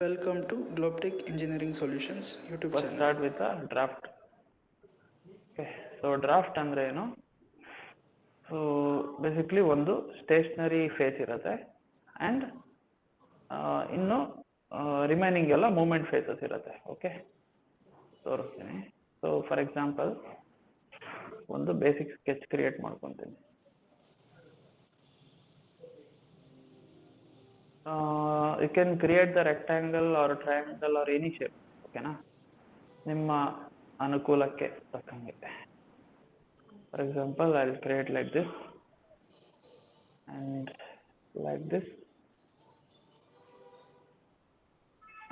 Welcome to Globtech Engineering Solutions YouTube First channel. start with a draft. Okay, so draft ಅಂದ್ರೆ ಏನು? So basically ಒಂದು stationary phase ಇರುತ್ತೆ and ಇನ್ನು remaining ಎಲ್ಲ movement phases ಇರುತ್ತೆ. Okay, ತೋರಿಸ್ತೀನಿ. ಸೊ ಫಾರ್ ಎಕ್ಸಾಂಪಲ್ ಒಂದು ಬೇಸಿಕ್ ಸ್ಕೆಚ್ ಕ್ರಿಯೇಟ್ ಮಾಡ್ಕೊತೀನಿ. You can create the rectangle or triangle or any shape. ಓಕೆನಾ, ನಿಮ್ಮ ಅನುಕೂಲಕ್ಕೆ ತಕ್ಕಂಗೆ. For example, I'll create like this and like this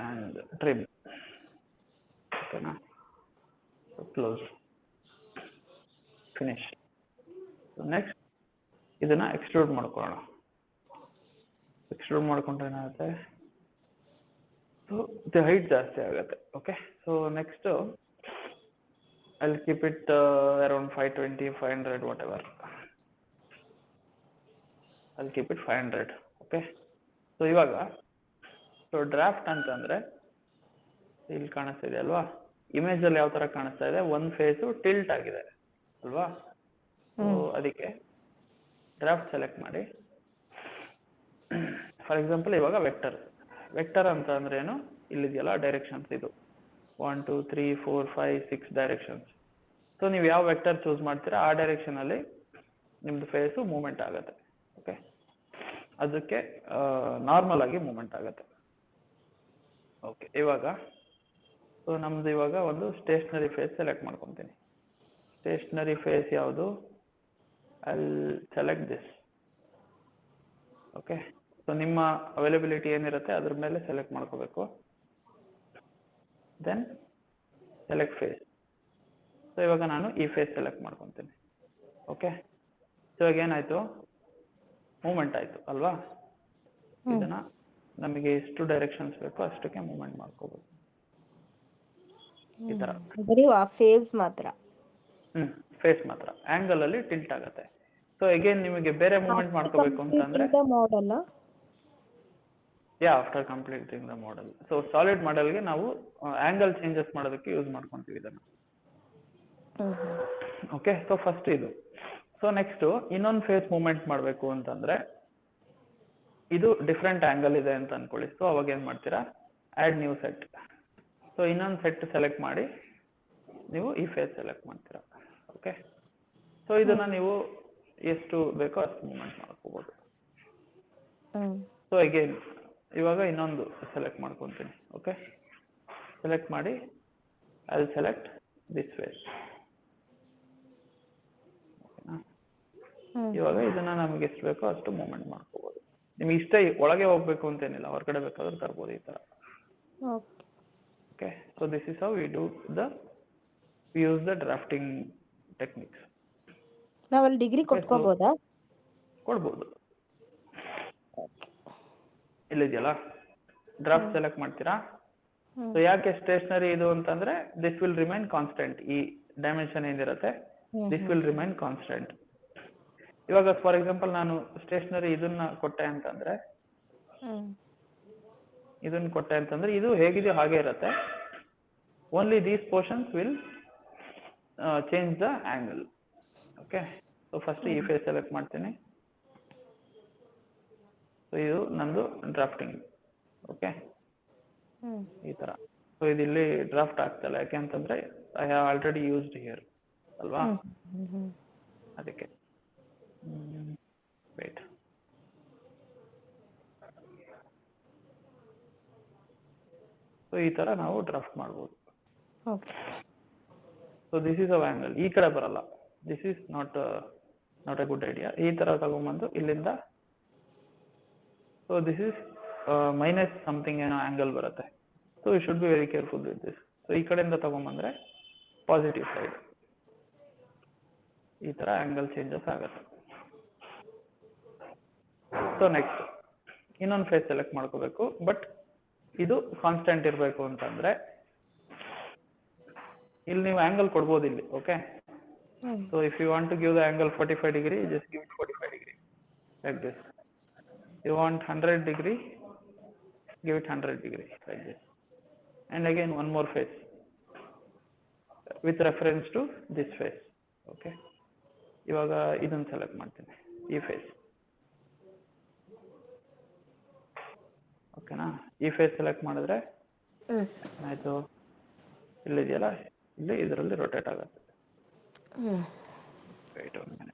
and trim. Okay, now so close, finish. So next, ಇದನ್ನ extrude ಮಾಡ್ಕೊಳ್ಳೋಣ. Extrude ಮಾಡ್ಕೊಂಡ್ರೆ ಏನಾಗುತ್ತೆ, so the height ಜಾಸ್ತಿ ಆಗುತ್ತೆ. Okay, so next I'll keep it around 520, 500, whatever. I'll keep it 500. Okay, so ಇವಾಗ so draft ಅಂತಂದ್ರೆ ಇಲ್ಲಿ ಕಾಣಿಸ್ತಾ ಇದೆ ಅಲ್ವಾ, ಇಮೇಜ್ ಅಲ್ಲಿ ಯಾವ ತರ ಕಾಣಿಸ್ತಾ ಇದೆ, ಒಂದ್ ಫೇಸು ಟಿಲ್ಟ್ ಆಗಿದೆ ಅಲ್ವಾ. ಸೊ ಅದಕ್ಕೆ ಡ್ರಾಫ್ಟ್ ಸೆಲೆಕ್ಟ್ ಮಾಡಿ. ಫಾರ್ ಎಕ್ಸಾಂಪಲ್ ಇವಾಗ ವೆಕ್ಟರ್ ವೆಕ್ಟರ್ ಅಂತ ಅಂದ್ರೆ ಏನು, ಇಲ್ಲಿದೆಯಲ್ಲ ಡೈರೆಕ್ಷನ್ಸ್, ಇದು 1 2 3 4 5 6 ಡೈರೆಕ್ಷನ್ಸ್. ಸೊ ನೀವು ಯಾವ ವೆಕ್ಟರ್ ಚೂಸ್ ಮಾಡ್ತೀರಾ ಆ ಡೈರೆಕ್ಷನ್ ಅಲ್ಲಿ ನಿಮ್ದು ಫೇಸು ಮೂವ್ಮೆಂಟ್ ಆಗುತ್ತೆ. ಓಕೆ, ಅದಕ್ಕೆ ನಾರ್ಮಲ್ ಆಗಿ ಮೂವ್ಮೆಂಟ್ ಆಗುತ್ತೆ. ಓಕೆ, ಇವಾಗ ಸೊ ನಮ್ದು ಇವಾಗ ಒಂದು ಸ್ಟೇಷನರಿ ಫೇಸ್ ಸೆಲೆಕ್ಟ್ ಮಾಡ್ಕೊತೀನಿ. ಸ್ಟೇಷನರಿ ಫೇಸ್ ಯಾವುದು, I'll select this. Okay, so ನಿಮ್ಮ ಅವೈಲಬಿಲಿಟಿ ಏನಿರುತ್ತೆ ಅದ್ರ ಮೇಲೆ ಸೆಲೆಕ್ಟ್ ಮಾಡ್ಕೋಬೇಕು. Then select face. ಸೊ ಇವಾಗ ನಾನು ಈ ಫೇಸ್ ಸೆಲೆಕ್ಟ್ ಮಾಡ್ಕೊತೀನಿ. ಓಕೆ, ಸೊ ಇವಾಗ ಏನಾಯ್ತು, ಮೂವ್ಮೆಂಟ್ ಆಯ್ತು ಅಲ್ವಾ. ಇದನ್ನ ನಮಗೆ ಎಷ್ಟು ಡೈರೆಕ್ಷನ್ಸ್ ಬೇಕೋ ಅಷ್ಟಕ್ಕೆ ಮೂವ್ಮೆಂಟ್ ಮಾಡ್ಕೋಬೇಕು. ಈ ತರ ಬರೀ ಆ ಫೇಸ್ ಮಾತ್ರ. ಫೇಸ್ ಮಾತ್ರ ಆಂಗಲ್ ಅಲ್ಲಿ ಟಿಲ್ಟ್ ಆಗುತ್ತೆ. ಸೊ ಅಗೇನ್ ನಿಮಗೆ ಬೇರೆ ಮೂವ್ಮೆಂಟ್ ಮಾಡ್ಕೋಬೇಕು ಅಂತಂದ್ರೆ model after completing the model. So solid ಮಾಡೆಲ್ಗೆ ನಾವು ಆಂಗಲ್ ಚೇಂಜಸ್ ಮಾಡೋದಕ್ಕೆ ಯೂಸ್ ಮಾಡ್ಕೊಂತೀವಿ ಇದನ್ನು. ಓಕೆ, ಸೊ ಫಸ್ಟ್ ಇದು. ಸೊ ನೆಕ್ಸ್ಟ್ ಇನ್ನೊಂದು ಫೇಸ್ ಮೂವ್ಮೆಂಟ್ ಮಾಡಬೇಕು ಅಂತಂದ್ರೆ ಇದು ಡಿಫ್ರೆಂಟ್ ಆಂಗಲ್ ಇದೆ ಅಂತ ಅನ್ಕೊಳ್ಳಿ. ಸೊ ಅವಾಗ ಏನ್ ಮಾಡ್ತೀರಾ, ಆಡ್ ನ್ಯೂ ಸೆಟ್. ಸೊ ಇನ್ನೊಂದು ಸೆಟ್ ಸೆಲೆಕ್ಟ್ ಮಾಡಿ ನೀವು ಈ ಫೇಸ್ ಸೆಲೆಕ್ಟ್ ಮಾಡ್ತೀರಾ. ಓಕೆ, ಸೊ ಇದನ್ನ ನೀವು ಎಷ್ಟು ಬೇಕೋ ಅಷ್ಟು ಮೂವ್ಮೆಂಟ್ ಮಾಡ್ಕೋಬಹುದು. ಸೊ ಅಗೇನ್ ಇವಾಗ ಇನ್ನೊಂದು ಸೆಲೆಕ್ಟ್ ಮಾಡ್ಕೊತೀನಿ. ಓಕೆ, ಸೆಲೆಕ್ಟ್ ಮಾಡಿ I will select this phase. ಇವಾಗ ಇದನ್ನ ನಮಗೆ ಎಷ್ಟು ಬೇಕೋ ಅಷ್ಟು ಮೂವ್ಮೆಂಟ್ ಮಾಡ್ಕೋಬಹುದು. ನಿಮ್ಗೆ ಇಷ್ಟ ಒಳಗೆ ಹೋಗ್ಬೇಕು ಅಂತೇನಿಲ್ಲ, ಹೊರಗಡೆ ಬೇಕಾದ್ರೂ ತರ್ಬೋದು ಈ ತರ. Okay, so this is how we do we use the drafting techniques. ನಾವಲ್ಲಿ ಡಿಗ್ರಿ ಕೊಟ್ಕೋಬಹುದಾ? ಕೊಡ್ಬೋದು. ಇಲ್ಲಿದೆಯಲ್ಲ ಡ್ರಾಫ್ಟ್ ಸೆಲೆಕ್ಟ್ ಮಾಡ್ತೀರಾ. ಸೊ ಯಾಕೆ ಸ್ಟೇಷನರಿ ಇದು ಅಂತಂದ್ರೆ ದಿಸ್ ವಿಲ್ ರಿಮೈನ್ ಕಾನ್ಸ್ಟೆಂಟ್. ಈ ಡೈಮೆನ್ಷನ್ ಏನಿರುತ್ತೆ ದಿಸ್ ವಿಲ್ ರಿಮೈನ್ ಕಾನ್ಸ್ಟೆಂಟ್. ಇವಾಗ ಫಾರ್ ಎಕ್ಸಾಂಪಲ್ ನಾನು ಸ್ಟೇಷನರಿ ಇದನ್ನ ಕೊಟ್ಟೆ ಅಂತಂದ್ರೆ ಇದು ಹೇಗಿದೆಯೋ ಹಾಗೆ ಇರುತ್ತೆ. Only these portions will change the angle. Okay, so first ಈ ಫೇಸ್ ಸೆಲೆಕ್ಟ್ ಮಾಡ್ತೀನಿ. ಸೊ ಇದು ನಂದು ಡ್ರಾಫ್ಟಿಂಗ್. ಓಕೆ, ಈ ತರ. ಸೊ ಇದಿಲ್ಲಿ ಡ್ರಾಫ್ಟ್ ಆಗ್ತಲ್ಲ, ಯಾಕೆ ಅಂತಂದ್ರೆ I have already used here ಅಲ್ವಾ, ಅದಕ್ಕೆ. ವೇಟ್, ಸೊ ಈ ತರ ನಾವು ಡ್ರಾಫ್ಟ್ ಮಾಡ್ಬೋದು. So this is of angle. ಈ ಕಡೆ ಬರಲ್ಲ, this is not a good idea. ಈ ತರ ತಗೊಂಡ್ಬಂದು ಇಲ್ಲಿಂದ, so this is minus something ಏನೋ ಆಂಗಲ್ ಬರುತ್ತೆ. So you should be very careful with this. So ಈ ಕಡೆಯಿಂದ ತಗೊಂಡ್ಬಂದ್ರೆ ಪಾಸಿಟಿವ್ ಸೈಡ್ ಈ ತರ ಆಂಗಲ್ ಚೇಂಜಸ್ ಆಗುತ್ತೆ. ಸೊ ನೆಕ್ಸ್ಟ್ ಇನ್ನೊಂದು ಫೇಸ್ ಸೆಲೆಕ್ಟ್ ಮಾಡ್ಕೋಬೇಕು, ಬಟ್ ಇದು ಕಾನ್ಸ್ಟೆಂಟ್ ಇರಬೇಕು ಅಂತಂದ್ರೆ ಇಲ್ಲಿ ನೀವು ಆಂಗಲ್ ಕೊಡ್ಬೋದು ಇಲ್ಲಿ. Okay, so if you want to give the angle 45 degree, just give it 45 degree like this. You want 100 degree, give it 100 degree like this, and again one more face with reference to this face. Okay, ಇವಾಗ ಇದನ್ನ select ಮಾಡ್ತೀನಿ, ಈ face. ಓಕೆನಾ, ಈ face select ಮಾಡಿದ್ರೆ ಆಯ್ತು, ಇಲ್ಲಿದೆಯಲ್ಲ, ಇಲ್ಲಿ ಇದರಲ್ಲಿ ರೊಟೇಟ್ ಆಗುತ್ತೆ. Wait one minute.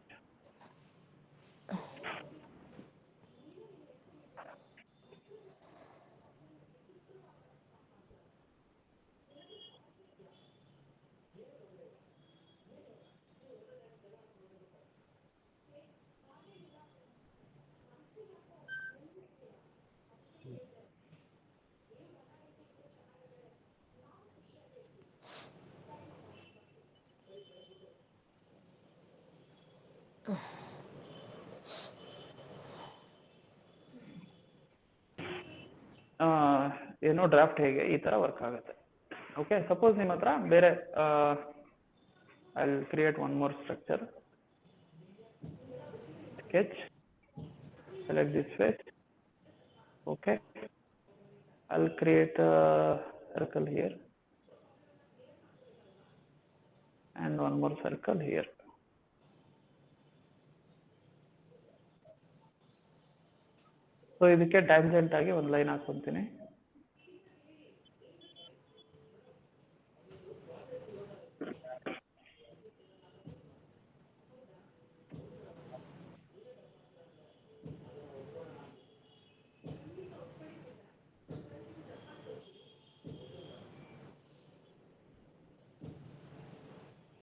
ಏನೋ ಡ್ರಾಫ್ಟ್ ಹೇಗೆ ಈ ತರ ವರ್ಕ್ ಆಗುತ್ತೆ. ಓಕೆ, ಸಪೋಸ್ ನಿಮ್ಮ ಹತ್ರ ಬೇರೆ I will create one more structure. Sketch, select this face. Okay, I'll create a circle here and one more circle here. So ಇದಕ್ಕೆ ಟ್ಯಾಂಜೆಂಟ್ ಆಗಿ ಒಂದು ಲೈನ್ ಹಾಕೊಂತೀನಿ.